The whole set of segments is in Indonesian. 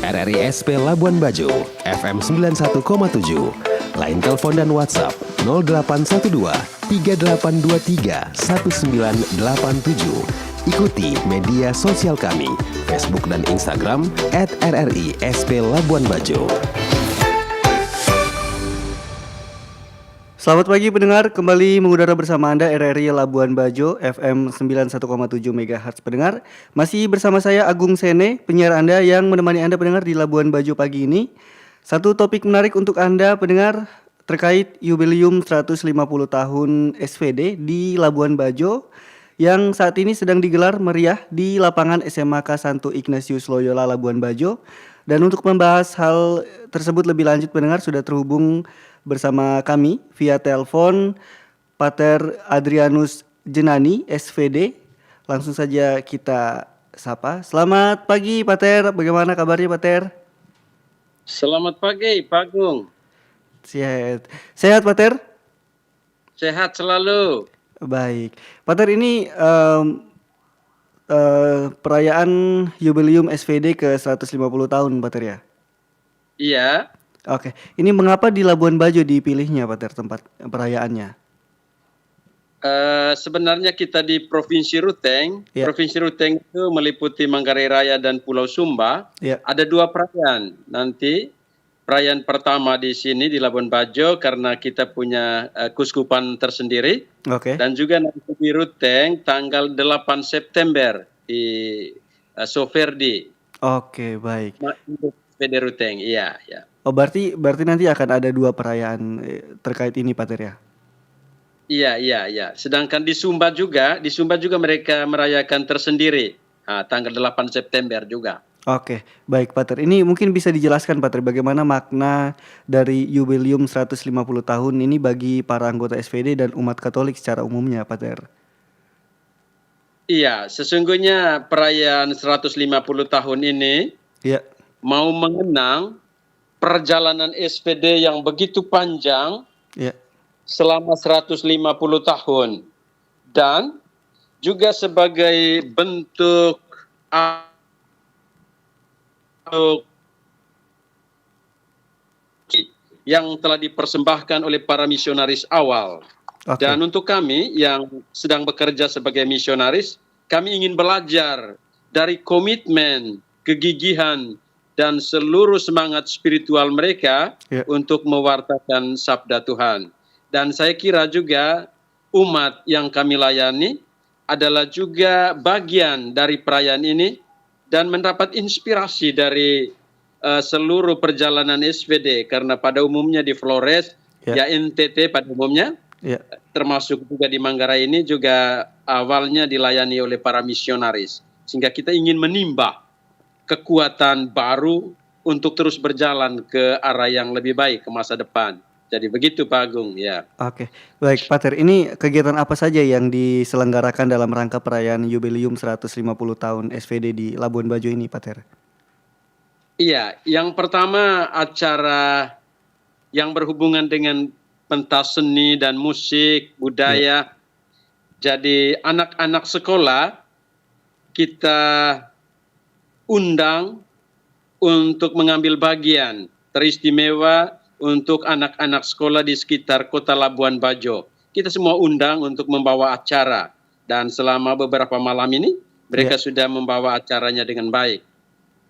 RRI SP Labuan Bajo, FM 91,7. Line telepon dan WhatsApp 0812 3823 1987. Ikuti media sosial kami, Facebook dan Instagram @RRI SP Labuan Bajo. Selamat pagi pendengar, kembali mengudara bersama Anda RRI Labuan Bajo FM 91,7 MHz pendengar. Masih bersama saya Agung Sene, penyiar Anda yang menemani Anda pendengar di Labuan Bajo pagi ini. Satu topik menarik untuk Anda pendengar terkait jubileum 150 tahun SVD di Labuan Bajo yang saat ini sedang digelar meriah di lapangan SMAK Santo Ignatius Loyola Labuan Bajo. Dan untuk membahas hal tersebut lebih lanjut pendengar sudah terhubung bersama kami via telepon Pater Adrianus Jenani SVD. Langsung saja kita sapa. Selamat pagi Pater, bagaimana kabarnya Pater? Selamat pagi Pak Agung. Sehat Pater? Sehat selalu. Baik Pater, ini perayaan jubileum SVD ke 150 tahun Pater ya? Iya. Oke, ini mengapa di Labuan Bajo dipilihnya Pater tempat perayaannya? Sebenarnya kita di Provinsi Ruteng. Ya. Provinsi Ruteng itu meliputi Manggarai Raya dan Pulau Sumba. Ya. Ada dua perayaan. Nanti perayaan pertama di sini di Labuan Bajo karena kita punya kuskupan tersendiri. Oke. Dan juga nanti di Ruteng tanggal 8 September di Soferdi. Oke, baik. PD Ruteng, iya, ya. Oh, berarti nanti akan ada dua perayaan terkait ini Pater ya? Iya. Sedangkan di Sumba juga mereka merayakan tersendiri. Tanggal 8 September juga. Oke, baik Pater. Ini mungkin bisa dijelaskan Pater bagaimana makna dari jubileum 150 tahun ini bagi para anggota SVD dan umat Katolik secara umumnya Pater? Iya, sesungguhnya perayaan 150 tahun ini mau mengenang perjalanan SVD yang begitu panjang selama 150 tahun. Dan juga sebagai bentuk yang telah dipersembahkan oleh para misionaris awal. Okay. Dan untuk kami yang sedang bekerja sebagai misionaris, kami ingin belajar dari komitmen, kegigihan, dan seluruh semangat spiritual mereka untuk mewartakan sabda Tuhan. Dan saya kira juga umat yang kami layani adalah juga bagian dari perayaan ini dan mendapat inspirasi dari seluruh perjalanan SVD karena pada umumnya di Flores, NTT pada umumnya, termasuk juga di Manggarai ini juga awalnya dilayani oleh para misionaris. Sehingga kita ingin menimba kekuatan baru untuk terus berjalan ke arah yang lebih baik ke masa depan. Jadi begitu Pak Agung ya. Oke, baik Pater. Ini kegiatan apa saja yang diselenggarakan dalam rangka perayaan jubileum 150 tahun SVD di Labuan Bajo ini Pater? Iya, yang pertama acara yang berhubungan dengan pentas seni dan musik, budaya. Jadi anak-anak sekolah kita undang untuk mengambil bagian teristimewa untuk anak-anak sekolah di sekitar kota Labuan Bajo. Kita semua undang untuk membawa acara dan selama beberapa malam ini mereka sudah membawa acaranya dengan baik.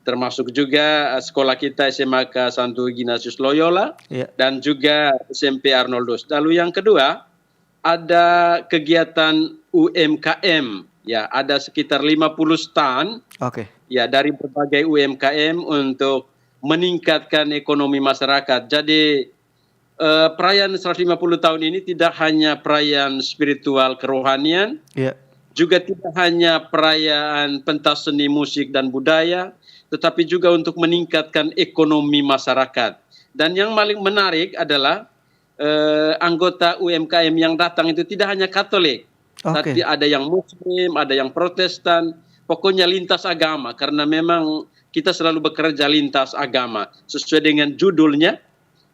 Termasuk juga sekolah kita SMAK Santo Ignatius Loyola dan juga SMP Arnoldus. Lalu yang kedua ada kegiatan UMKM. Ya, ada sekitar 50 stand dari berbagai UMKM untuk meningkatkan ekonomi masyarakat. Jadi perayaan 150 tahun ini tidak hanya perayaan spiritual kerohanian, juga tidak hanya perayaan pentas seni musik dan budaya, tetapi juga untuk meningkatkan ekonomi masyarakat. Dan yang paling menarik adalah anggota UMKM yang datang itu tidak hanya Katolik, tapi ada yang Muslim, ada yang Protestan, pokoknya lintas agama, karena memang kita selalu bekerja lintas agama sesuai dengan judulnya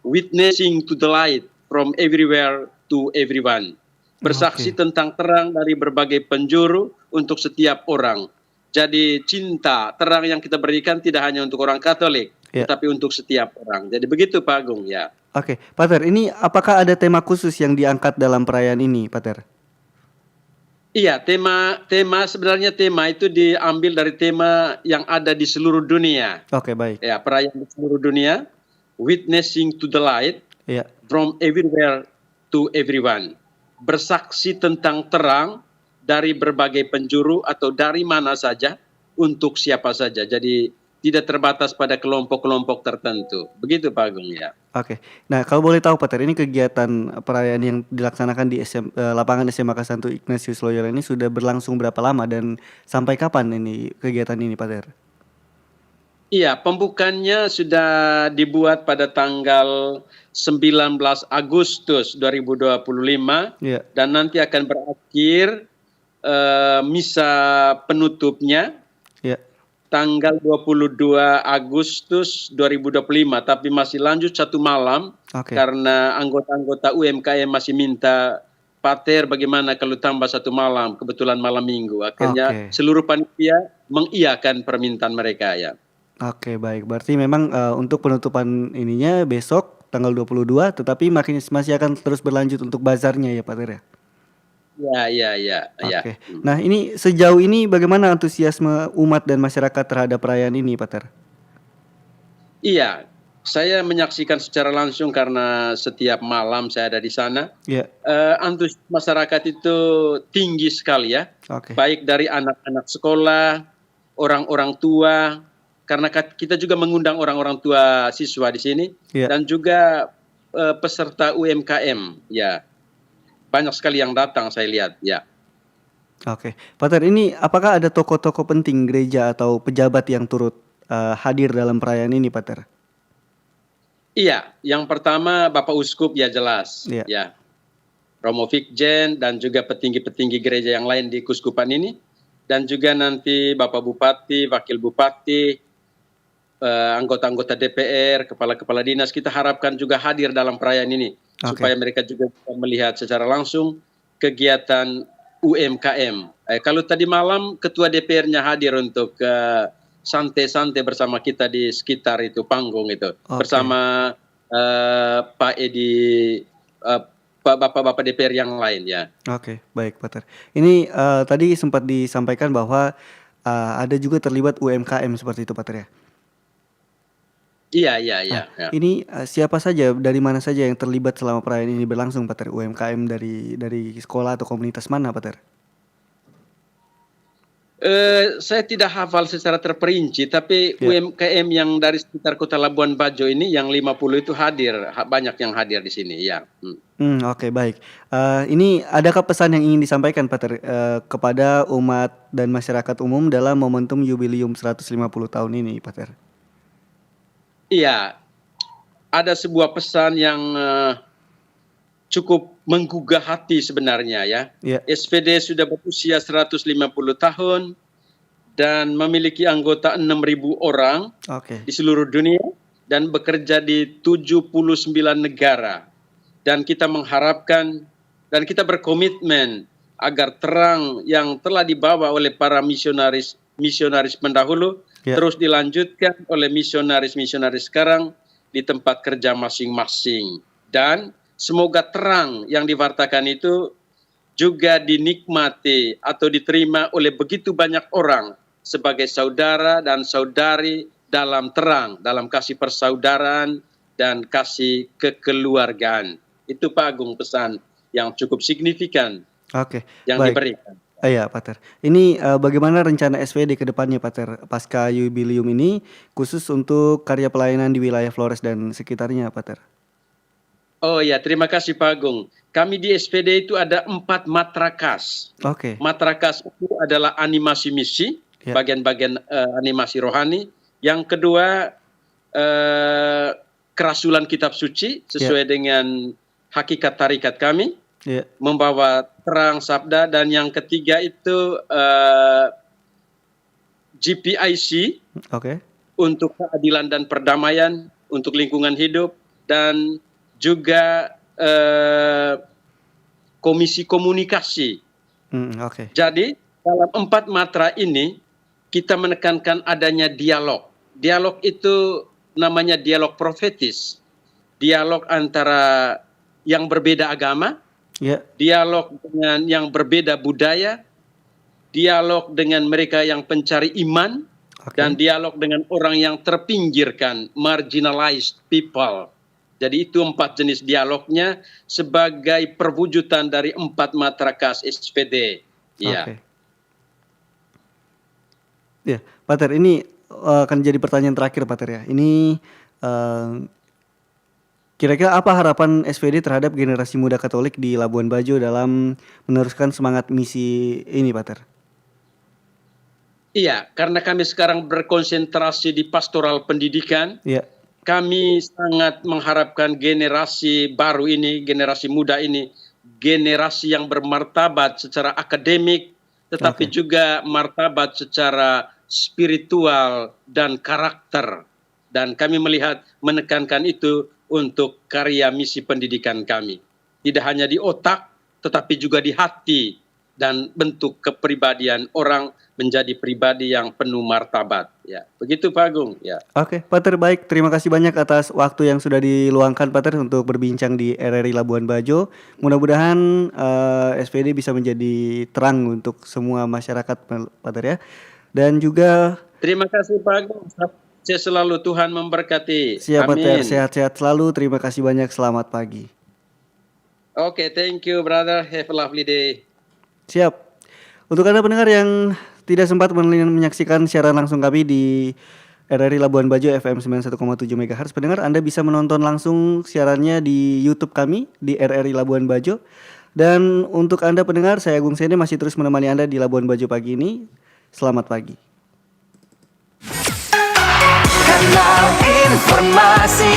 Witnessing to the Light from Everywhere to Everyone. Bersaksi tentang terang dari berbagai penjuru untuk setiap orang. Jadi cinta, terang yang kita berikan tidak hanya untuk orang Katolik, Ya. tetapi untuk setiap orang. Jadi begitu Pak Agung ya. Oke, Pater, ini apakah ada tema khusus yang diangkat dalam perayaan ini, Pater? Iya, tema sebenarnya tema itu diambil dari tema yang ada di seluruh dunia. Oke, baik. Ya, perayaan di seluruh dunia, witnessing to the light Ya, from everywhere to everyone. Bersaksi tentang terang dari berbagai penjuru atau dari mana saja untuk siapa saja. Jadi tidak terbatas pada kelompok-kelompok tertentu. Begitu Pak Agung ya. oke. Nah, kalau boleh tahu, Pater, ini kegiatan perayaan yang dilaksanakan di lapangan SMA Santo Ignatius Loyola ini sudah berlangsung berapa lama dan sampai kapan ini kegiatan ini, Pater? Iya, pembukaannya sudah dibuat pada tanggal 19 Agustus 2025 Ya, dan nanti akan berakhir misa penutupnya ya, tanggal 22 Agustus 2025, tapi masih lanjut satu malam oke. karena anggota-anggota UMKM masih minta Pater bagaimana kalau tambah satu malam, kebetulan malam minggu. Akhirnya Oke. seluruh panitia mengiyakan permintaan mereka ya. Oke, baik. Berarti memang untuk penutupan ininya besok tanggal 22, tetapi masih akan terus berlanjut untuk bazarnya ya, Pater ya? Ya. Oke. Nah, ini sejauh ini bagaimana antusiasme umat dan masyarakat terhadap perayaan ini, Pater? Iya, saya menyaksikan secara langsung karena setiap malam saya ada di sana. Ya, Antusias masyarakat itu tinggi sekali ya. oke. Baik dari anak-anak sekolah, orang-orang tua, karena kita juga mengundang orang-orang tua siswa di sini, Ya. dan juga peserta UMKM, ya banyak sekali yang datang saya lihat, ya. Oke, Pater, ini apakah ada tokoh-tokoh penting gereja atau pejabat yang turut hadir dalam perayaan ini, Pater? Iya, yang pertama Bapak Uskup ya jelas, Iya. ya. Romo Vikjen dan juga petinggi-petinggi gereja yang lain di Kuskupan ini, dan juga nanti Bapak Bupati, Wakil Bupati, anggota-anggota DPR, kepala-kepala dinas, kita harapkan juga hadir dalam perayaan ini. Oke. Supaya mereka juga bisa melihat secara langsung kegiatan UMKM. Kalau tadi malam Ketua DPR-nya hadir untuk santai-santai bersama kita di sekitar itu panggung itu. Oke. Bersama Pak Edi, Bapak-Bapak DPR yang lain ya. Oke, baik, Pater. Ini tadi sempat disampaikan bahwa ada juga terlibat UMKM seperti itu, Pater ya? Iya. Ini siapa saja, dari mana saja yang terlibat selama perayaan ini berlangsung, Pater? UMKM dari sekolah atau komunitas mana, Pater? Saya tidak hafal secara terperinci, tapi Ya. UMKM yang dari sekitar Kota Labuan Bajo ini yang 50 itu hadir, banyak yang hadir di sini ya. Oke, baik. Ini adakah pesan yang ingin disampaikan, Pater, kepada umat dan masyarakat umum dalam momentum Jubilium 150 tahun ini, Pater? Iya, ada sebuah pesan yang cukup menggugah hati sebenarnya ya. Ya, SPD sudah berusia 150 tahun dan memiliki anggota 6.000 orang oke. di seluruh dunia dan bekerja di 79 negara. Dan kita mengharapkan dan kita berkomitmen agar terang yang telah dibawa oleh para misionaris pendahulu terus dilanjutkan oleh misionaris sekarang di tempat kerja masing-masing. Dan semoga terang yang diwartakan itu juga dinikmati atau diterima oleh begitu banyak orang sebagai saudara dan saudari dalam terang, dalam kasih persaudaraan dan kasih kekeluargaan. Itu Pak Agung pesan yang cukup signifikan Oke, yang baik. diberikan. Iya, Pater. Ini bagaimana rencana SPD ke depannya, Pater, pasca Jubilium ini, khusus untuk karya pelayanan di wilayah Flores dan sekitarnya, Pater? Oh ya, terima kasih Pak Agung. Kami di SPD itu ada 4 matrakas. Oke. Matrakas itu adalah animasi misi, Ya. bagian-bagian animasi rohani. Yang kedua, kerasulan kitab suci sesuai dengan hakikat tarikat kami, Ya. membawa terang sabda. Dan yang ketiga itu GPIC Oke. untuk keadilan dan perdamaian, untuk lingkungan hidup, dan juga komisi komunikasi. Oke. Jadi dalam 4 matra ini kita menekankan adanya dialog. Dialog itu namanya dialog profetis. Dialog antara yang berbeda agama, dialog dengan yang berbeda budaya, dialog dengan mereka yang pencari iman, dan dialog dengan orang yang terpinggirkan, marginalized people. Jadi itu 4 jenis dialognya sebagai perwujudan dari 4 matrakas SPD. Ya. Ya, Pater, ini akan jadi pertanyaan terakhir, Pater ya. Ini kira-kira apa harapan SPD terhadap generasi muda Katolik di Labuan Bajo dalam meneruskan semangat misi ini, Pater? Iya, karena kami sekarang berkonsentrasi di pastoral pendidikan. Iya. Kami sangat mengharapkan generasi baru ini, generasi muda ini, generasi yang bermartabat secara akademik, tetapi juga martabat secara spiritual dan karakter. Dan kami melihat menekankan itu untuk karya misi pendidikan kami. Tidak hanya di otak, tetapi juga di hati dan bentuk kepribadian orang menjadi pribadi yang penuh martabat. Ya, begitu Pak Agung. Ya. Oke, Pater, baik. Terima kasih banyak atas waktu yang sudah diluangkan, Pater, untuk berbincang di RRI Labuan Bajo. Mudah-mudahan SPD bisa menjadi terang untuk semua masyarakat, Pater ya. Dan juga terima kasih Pak Agung. Saya selalu, Tuhan memberkati. Siap, Amin. Pater. Sehat-sehat selalu. Terima kasih banyak. Selamat pagi. Oke, thank you brother. Have a lovely day. Siap. Untuk Anda pendengar yang tidak sempat menyaksikan siaran langsung kami di RRI Labuan Bajo FM 91,7 MHz, pendengar Anda bisa menonton langsung siarannya di YouTube kami di RRI Labuan Bajo. Dan untuk Anda pendengar, saya Agung Sene masih terus menemani Anda di Labuan Bajo pagi ini. Selamat pagi. Kanal informasi